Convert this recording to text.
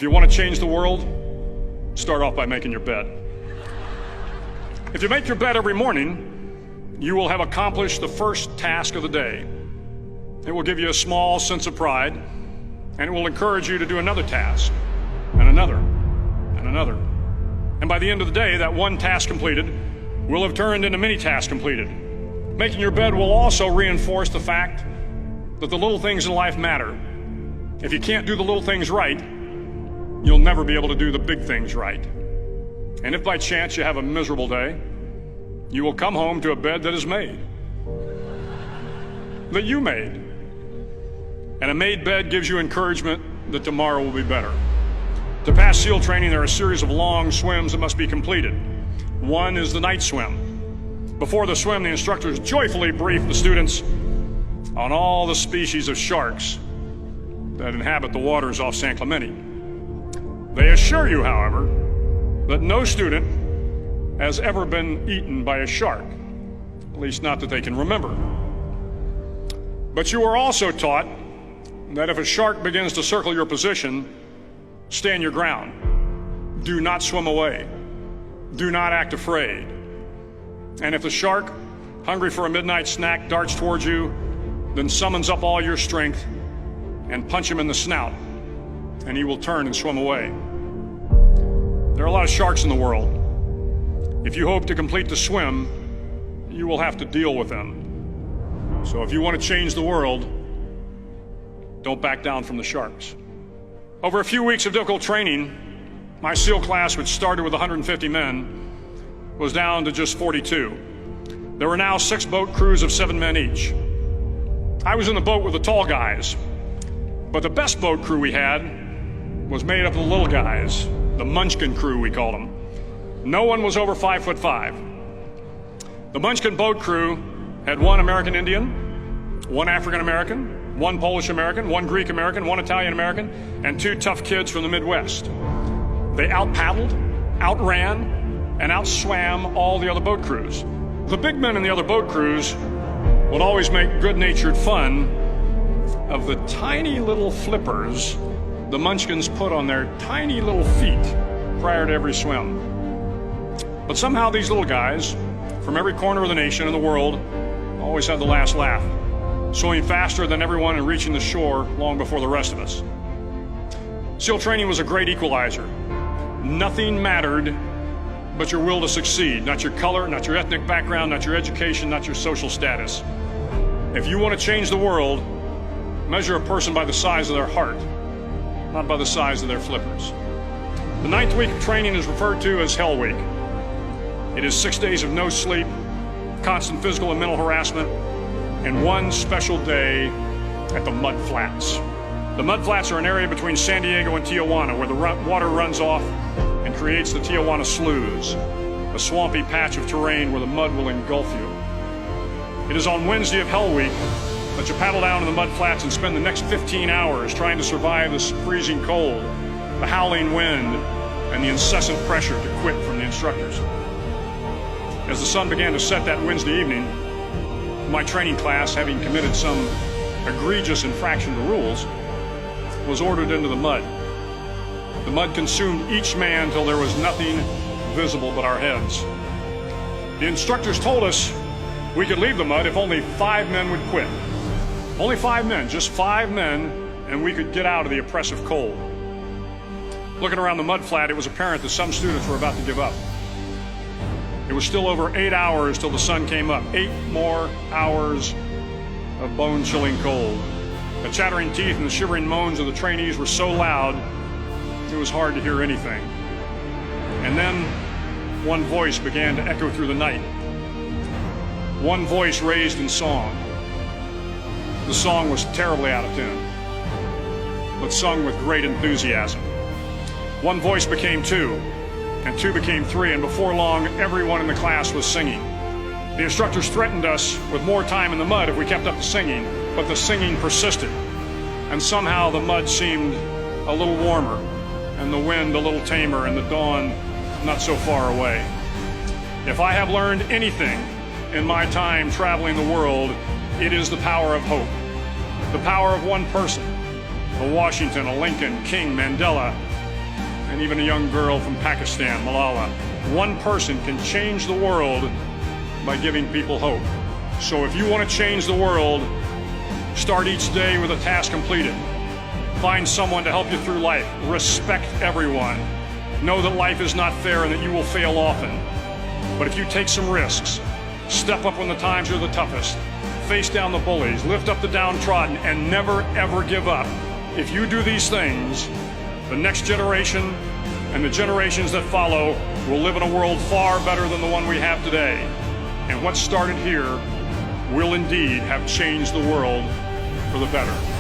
If you want to change the world, start off by making your bed. If you make your bed every morning, you will have accomplished the first task of the day. It will give you a small sense of pride, and it will encourage you to do another task, and another, and another. And by the end of the day, that one task completed will have turned into many tasks completed. Making your bed will also reinforce the fact that the little things in life matter. If you can't do the little things right, you'll never be able to do the big things right. And if by chance you have a miserable day, you will come home to a bed that is made, that you made. And a made bed gives you encouragement that tomorrow will be better. To pass SEAL training, there are a series of long swims that must be completed. One is the night swim. Before the swim, the instructors joyfully brief the students on all the species of sharks that inhabit the waters off San Clemente. They assure you, however, that no student has ever been eaten by a shark, at least not that they can remember. But you are also taught that if a shark begins to circle your position, stand your ground. Do not swim away. Do not act afraid. And if the shark, hungry for a midnight snack, darts towards you, then summons up all your strength and punch him in the snout, and he will turn and swim away. There are a lot of sharks in the world. If you hope to complete the swim, you will have to deal with them. So if you want to change the world, don't back down from the sharks. Over a few weeks of difficult training, my SEAL class, which started with 150 men, was down to just 42. There were now 6 boat crews of 7 men each. I was in the boat with the tall guys, but the best boat crew we had was made up of the little guys, the Munchkin crew, we called them. No one was over 5'5". The Munchkin boat crew had 1 American Indian, 1 African American, 1 Polish American, 1 Greek American, 1 Italian American, and 2 tough kids from the Midwest. They out-paddled, outran, and outswam all the other boat crews. The big men in the other boat crews would always make good-natured fun of the tiny little flippers the Munchkins put on their tiny little feet prior to every swim. But somehow these little guys from every corner of the nation and the world always had the last laugh, swimming faster than everyone and reaching the shore long before the rest of us. SEAL training was a great equalizer. Nothing mattered but your will to succeed, not your color, not your ethnic background, not your education, not your social status. If you want to change the world, measure a person by the size of their heart, not by the size of their flippers. The 9th week of training is referred to as Hell Week. It is 6 days of no sleep, constant physical and mental harassment, and 1 special day at the Mud Flats. The Mud Flats are an area between San Diego and Tijuana where the water runs off and creates the Tijuana Sloughs, a swampy patch of terrain where the mud will engulf you. It is on Wednesday of Hell Week that you paddle down to the Mud Flats and spend the next 15 hours trying to survive the freezing cold, the howling wind, and the incessant pressure to quit from the instructors. As the sun began to set that Wednesday evening, my training class, having committed some egregious infraction to rules, was ordered into the mud. The mud consumed each man till there was nothing visible but our heads. The instructors told us we could leave the mud if only 5 men would quit. Only 5 men, just 5 men, and we could get out of the oppressive cold. Looking around the mud flat, it was apparent that some students were about to give up. It was still over 8 hours till the sun came up. 8 more hours of bone-chilling cold. The chattering teeth and the shivering moans of the trainees were so loud, it was hard to hear anything. And then one voice began to echo through the night. One voice raised in song. The song was terribly out of tune, but sung with great enthusiasm. One voice became 2, and 2 became 3, and before long, everyone in the class was singing. The instructors threatened us with more time in the mud if we kept up the singing, but the singing persisted, and somehow the mud seemed a little warmer, and the wind a little tamer, and the dawn not so far away. If I have learned anything in my time traveling the world, it is the power of hope. The power of one person, a Washington, a Lincoln, King, Mandela, and even a young girl from Pakistan, Malala. One person can change the world by giving people hope. So if you want to change the world, start each day with a task completed. Find someone to help you through life. Respect everyone. Know that life is not fair and that you will fail often. But if you take some risks, step up when the times are the toughest, face down the bullies, lift up the downtrodden, and never ever give up. If you do these things, the next generation and the generations that follow will live in a world far better than the one we have today. And what started here will indeed have changed the world for the better.